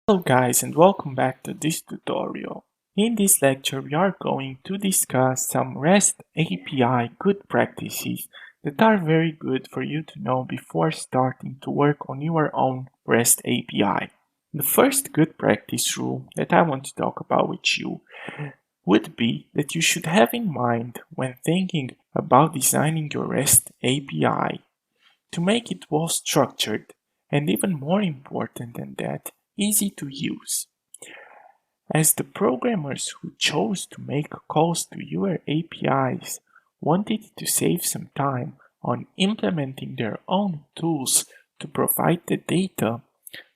Hello guys and welcome back to this tutorial. In this lecture we are going to discuss some REST API good practices that are very good for you to know before starting to work on your own REST API. The first good practice rule that I want to talk about with you would be that you should have in mind when thinking about designing your REST API to make it well structured and, even more important than that, easy to use. As the programmers who chose to make calls to your APIs wanted to save some time on implementing their own tools to provide the data,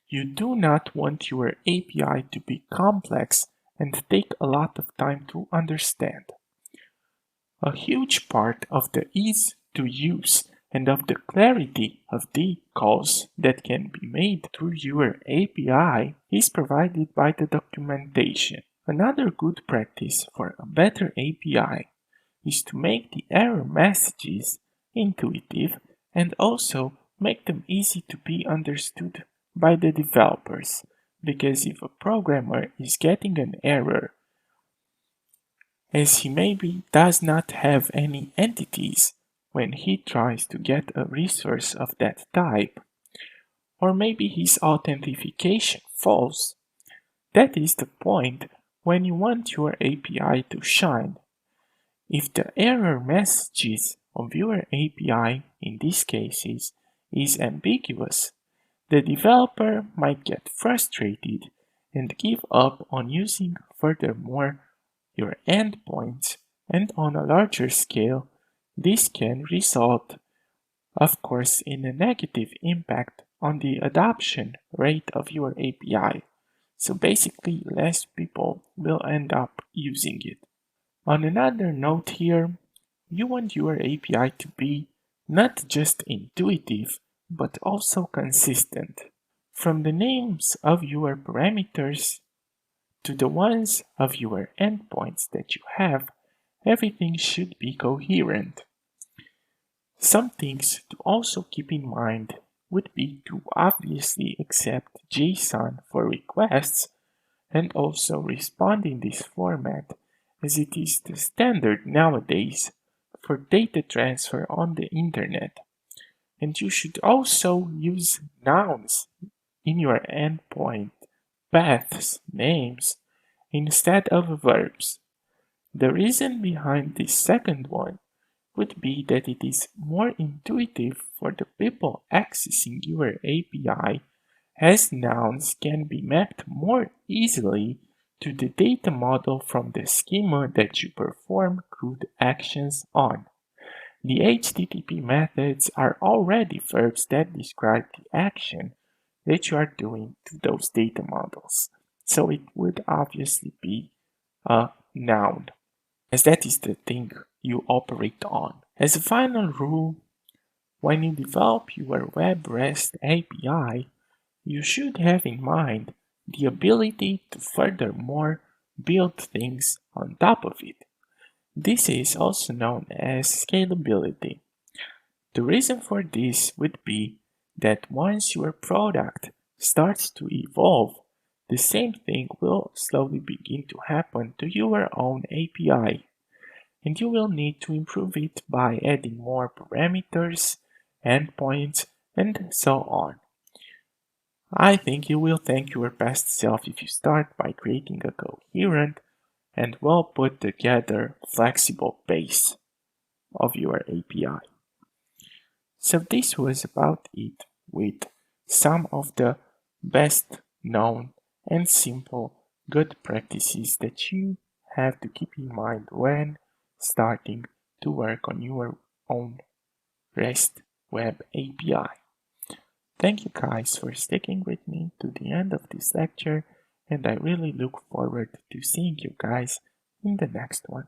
you do not want your API to be complex and take a lot of time to understand. A huge part of the ease to use and of the clarity of the calls that can be made through your API is provided by the documentation. Another good practice for a better API is to make the error messages intuitive and also make them easy to be understood by the developers, because if a programmer is getting an error as he maybe does not have any entities when he tries to get a resource of that type, or maybe his authentication falls, that is the point when you want your API to shine. If the error messages of your API in these cases is ambiguous, the developer might get frustrated and give up on using. Furthermore, your endpoints, and on a larger scale, this can result, of course, in a negative impact on the adoption rate of your API. So basically, less people will end up using it. On another note here, you want your API to be not just intuitive, but also consistent. From the names of your parameters to the ones of your endpoints that you have, everything should be coherent. Some things to also keep in mind would be to obviously accept JSON for requests and also respond in this format, as it is the standard nowadays for data transfer on the internet. And you should also use nouns in your endpoint paths, names, instead of verbs. The reason behind this second one would be that it is more intuitive for the people accessing your API, as nouns can be mapped more easily to the data model from the schema that you perform CRUD actions on. The HTTP methods are already verbs that describe the action that you are doing to those data models. So it would obviously be a noun, as that is the thing you operate on. As a final rule, when you develop your web REST API, you should have in mind the ability to furthermore build things on top of it. This is also known as scalability. The reason for this would be that once your product starts to evolve, the same thing will slowly begin to happen to your own API, and you will need to improve it by adding more parameters, endpoints, and so on. I think you will thank your best self if you start by creating a coherent and well put together flexible base of your API. So this was about it with some of the best known and simple good practices that you have to keep in mind when starting to work on your own REST web API. Thank you guys for sticking with me to the end of this lecture, and I really look forward to seeing you guys in the next one.